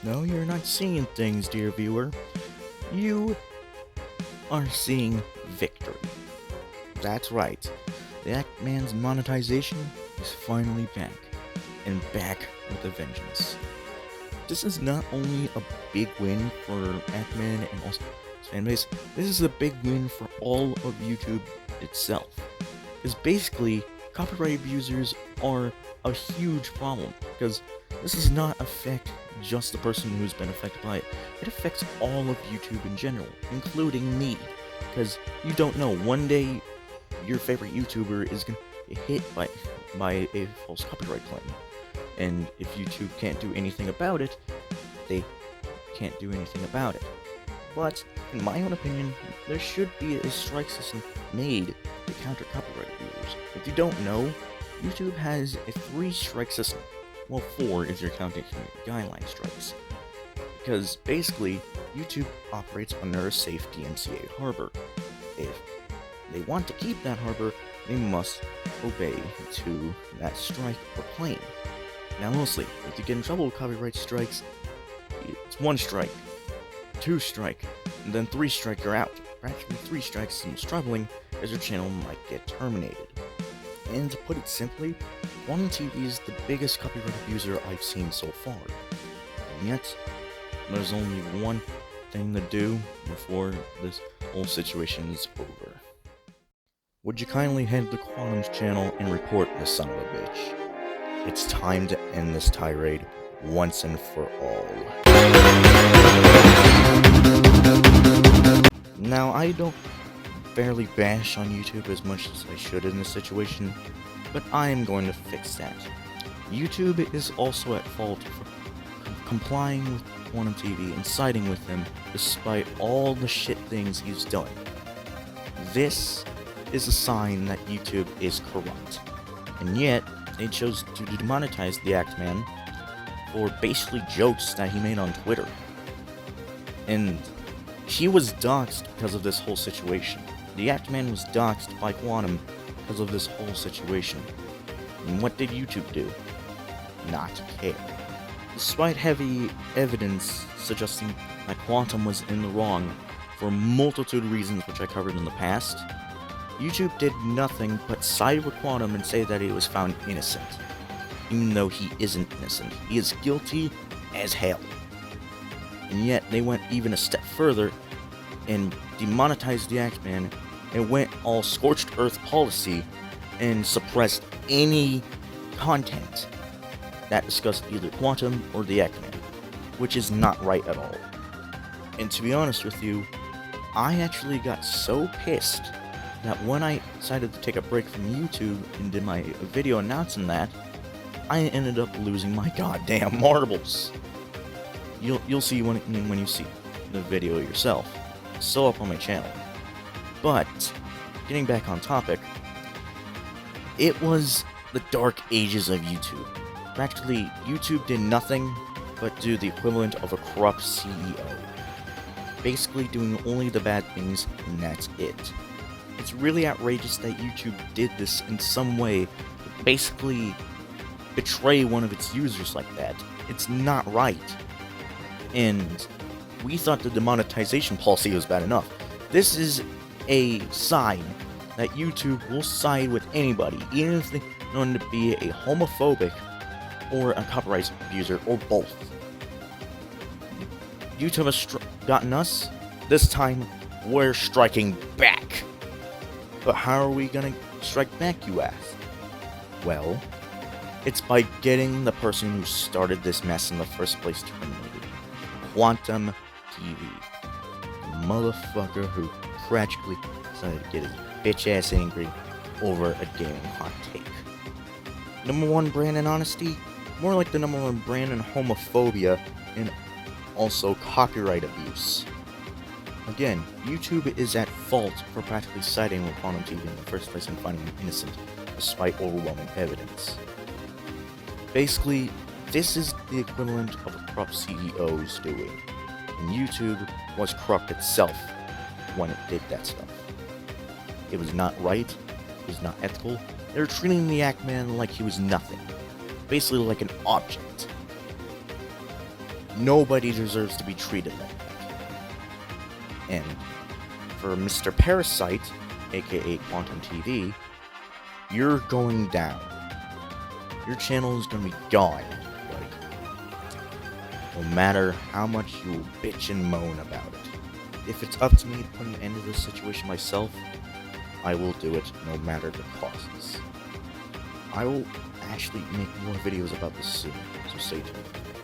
No, you're not seeing things, dear viewer. You are seeing victory. That's right. The Act-Man's monetization is finally back, and back with a vengeance. This is not only a big win for Act-Man and also his fanbase, this is a big win for all of YouTube itself. Because basically, copyright abusers are a huge problem, because this does not affect just the person who's been affected by it. It affects all of YouTube in general, including me. Because you don't know, one day your favorite YouTuber is going to get hit by a false copyright claim. And if YouTube can't do anything about it, they can't do anything about it. But, in my own opinion, there should be a strike system made to counter copyright abusers. If you don't know, YouTube has a 3-strike system. Well, 4 if you're counting community guideline strikes. Because, basically, YouTube operates under a safe DMCA harbor. If they want to keep that harbor, they must obey to that strike or claim. Now, mostly, if you get in trouble with copyright strikes, it's 1 strike, 2 strike, and then 3 strike, you're out. Practically 3 strikes is the most troubling, as your channel might get terminated. And to put it simply, QuantumTV is the biggest copyright abuser I've seen so far. And yet, there's only one thing to do before this whole situation is over. Would you kindly head to Quantum's channel and report this son of a bitch? It's time to end this tirade once and for all. Now, I don't barely bash on YouTube as much as I should in this situation, but I am going to fix that. YouTube is also at fault for complying with QuantumTV and siding with him despite all the shit things he's done. This is a sign that YouTube is corrupt, and yet they chose to demonetize the Act-Man for basically jokes that he made on Twitter. And he was doxxed because of this whole situation. The Act-Man was doxxed by Quantum because of this whole situation. And what did YouTube do? Not care. Despite heavy evidence suggesting that Quantum was in the wrong for a multitude of reasons which I covered in the past, YouTube did nothing but side with Quantum and say that he was found innocent. Even though he isn't innocent. He is guilty as hell. And yet they went even a step further and demonetized the Act-Man and went all scorched earth policy and suppressed any content that discussed either Quantum or the Act-Man, which is not right at all. And to be honest with you, I actually got so pissed that when I decided to take a break from YouTube and did my video announcing that, I ended up losing my goddamn marbles. You'll see when you see the video yourself. It's still up on my channel. But, getting back on topic, it was the dark ages of YouTube. Practically, YouTube did nothing but do the equivalent of a corrupt CEO. Basically doing only the bad things, and that's it. It's really outrageous that YouTube did this in some way to basically betray one of its users like that. It's not right. And we thought the demonetization policy was bad enough. This is a sign that YouTube will side with anybody, even if they known to be a homophobic or a copyright abuser, or both. YouTube has gotten us. This time, we're striking back. But how are we gonna strike back, you ask? Well, it's by getting the person who started this mess in the first place terminated. QuantumTV. The motherfucker who practically decided to get his bitch ass angry over a gaming hot take. #1 brand in honesty? More like the #1 brand in homophobia and also copyright abuse. Again, YouTube is at fault for practically siding with QuantumTV in the first place and finding him innocent, despite overwhelming evidence. Basically, this is the equivalent of a corrupt CEO's doing, and YouTube was corrupt itself when it did that stuff. It was not right, it was not ethical. They were treating the Act-Man like he was nothing, basically like an object. Nobody deserves to be treated like that. And for Mr. Parasite, aka QuantumTV, you're going down. Your channel is gonna be gone. Like, no matter how much you bitch and moan about it. If it's up to me to put an end to this situation myself, I will do it no matter the costs. I will actually make more videos about this soon, so stay tuned.